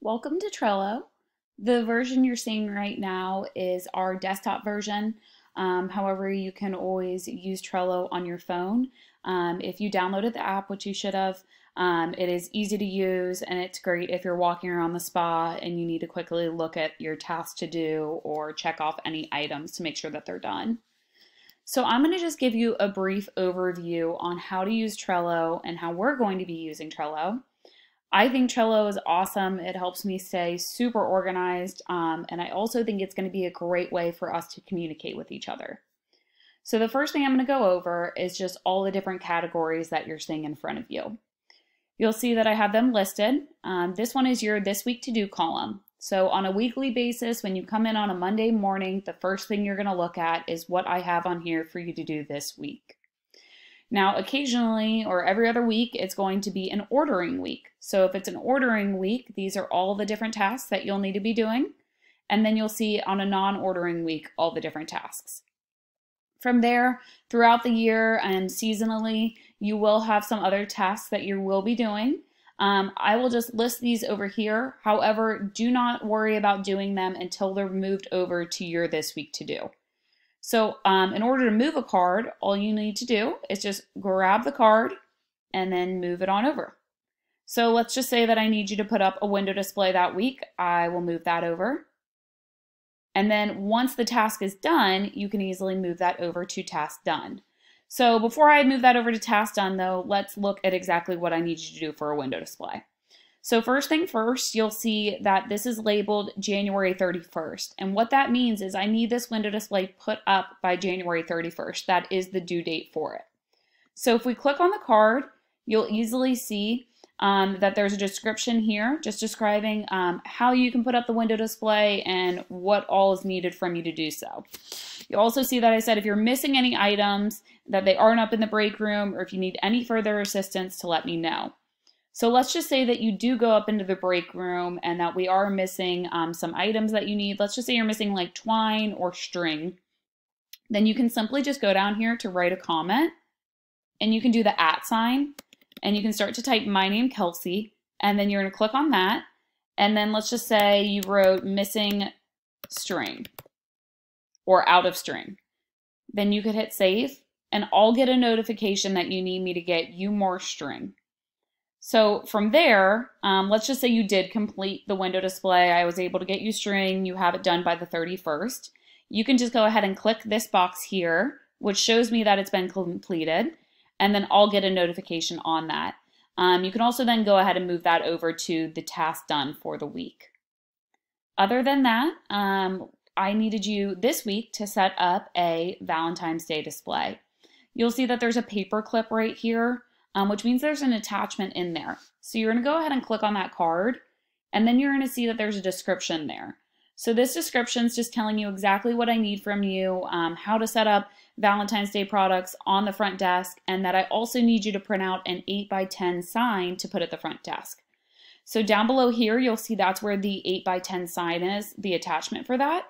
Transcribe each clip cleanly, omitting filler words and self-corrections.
Welcome to Trello. The version you're seeing right now is our desktop version. However, you can always use Trello on your phone. If you downloaded the app, which you should have, it is easy to use and it's great if you're walking around the spa and you need to quickly look at your tasks to do or check off any items to make sure that they're done. So I'm going to just give you a brief overview on how to use Trello and how we're going to be using Trello. I think Trello is awesome. It helps me stay super organized, and I also think it's going to be a great way for us to communicate with each other. So the first thing I'm going to go over is just all the different categories that you're seeing in front of you. You'll see that I have them listed. This one is your This Week To Do column. So on a weekly basis, when you come in on a Monday morning, the first thing you're going to look at is what I have on here for you to do this week. Now, occasionally or every other week, it's going to be an ordering week. So if it's an ordering week, these are all the different tasks that you'll need to be doing. And then you'll see on a non-ordering week, all the different tasks. From there, throughout the year and seasonally, you will have some other tasks that you will be doing. I will just list these over here. However, do not worry about doing them until they're moved over to your This Week To Do. So in order to move a card, all you need to do is just grab the card and then move it on over. So let's just say that I need you to put up a window display that week. I will move that over. And then once the task is done, you can easily move that over to task done. So before I move that over to task done though, let's look at exactly what I need you to do for a window display. So first thing first, you'll see that this is labeled January 31st. And what that means is I need this window display put up by January 31st. That is the due date for it. So if we click on the card, you'll easily see that there's a description here just describing how you can put up the window display and what all is needed from you to do so. You also see that I said if you're missing any items, that they aren't up in the break room, or if you need any further assistance to let me know. So let's just say that you do go up into the break room and that we are missing some items that you need. Let's just say you're missing like twine or string. Then you can simply just go down here to write a comment and you can do the @ sign and you can start to type my name Kelsey and then you're going to click on that. And then let's just say you wrote missing string or out of string. Then you could hit save and I'll get a notification that you need me to get you more string. So from there, let's just say you did complete the window display. I was able to get you string. You have it done by the 31st. You can just go ahead and click this box here, which shows me that it's been completed. And then I'll get a notification on that. You can also then go ahead and move that over to the task done for the week. Other than that, I needed you this week to set up a Valentine's Day display. You'll see that there's a paper clip right here. Which means there's an attachment in there. So you're going to go ahead and click on that card, and then you're going to see that there's a description there. So this description is just telling you exactly what I need from you, how to set up Valentine's Day products on the front desk, and that I also need you to print out an 8x10 sign to put at the front desk. So down below here, you'll see that's where the 8x10 sign is, the attachment for that.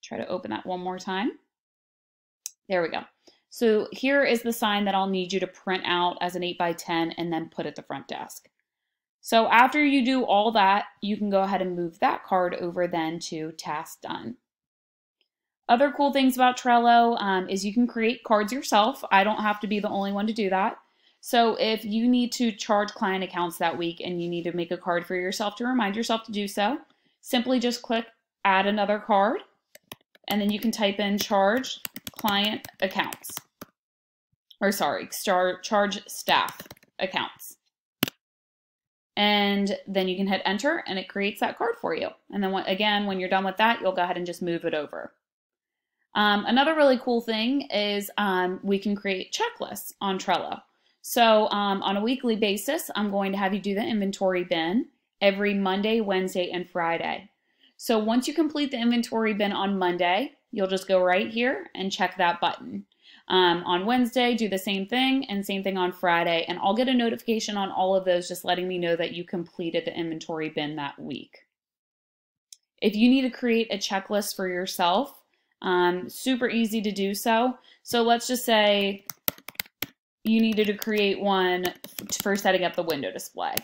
Try to open that one more time. There we go. So here is the sign that I'll need you to print out as an 8x10 and then put at the front desk. So after you do all that, you can go ahead and move that card over then to task done. Other cool things about Trello is you can create cards yourself. I don't have to be the only one to do that. So if you need to charge client accounts that week and you need to make a card for yourself to remind yourself to do so, simply just click add another card and then you can type in charge client accounts, or sorry, charge staff accounts. And then you can hit enter and it creates that card for you. And then again, when you're done with that, you'll go ahead and just move it over. Another really cool thing is we can create checklists on Trello. So on a weekly basis, I'm going to have you do the inventory bin every Monday, Wednesday, and Friday. So once you complete the inventory bin on Monday, you'll just go right here and check that button. On Wednesday, do the same thing and same thing on Friday. And I'll get a notification on all of those just letting me know that you completed the inventory bin that week. If you need to create a checklist for yourself, super easy to do so. So let's just say you needed to create one for setting up the window display.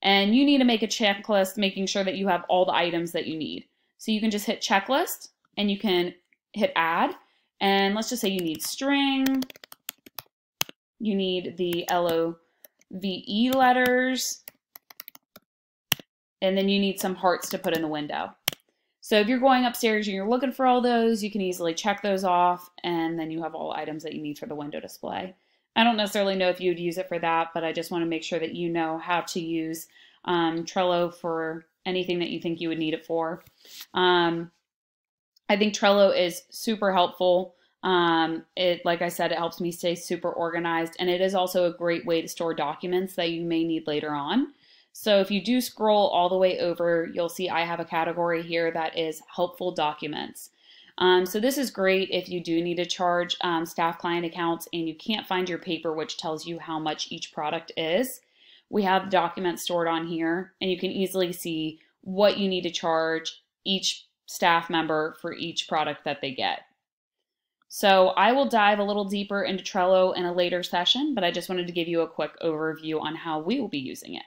And you need to make a checklist, making sure that you have all the items that you need. So you can just hit checklist and you can hit add. And let's just say you need string, you need the LOVE letters, and then you need some hearts to put in the window. So if you're going upstairs and you're looking for all those, you can easily check those off, and then you have all the items that you need for the window display. I don't necessarily know if you would use it for that, but I just want to make sure that you know how to use Trello for anything that you think you would need it for. I think Trello is super helpful. Like I said, it helps me stay super organized, and it is also a great way to store documents that you may need later on. So if you do scroll all the way over, you'll see I have a category here that is helpful documents. So this is great if you do need to charge staff client accounts and you can't find your paper, which tells you how much each product is. We have documents stored on here, and you can easily see what you need to charge each staff member for each product that they get. So I will dive a little deeper into Trello in a later session, but I just wanted to give you a quick overview on how we will be using it.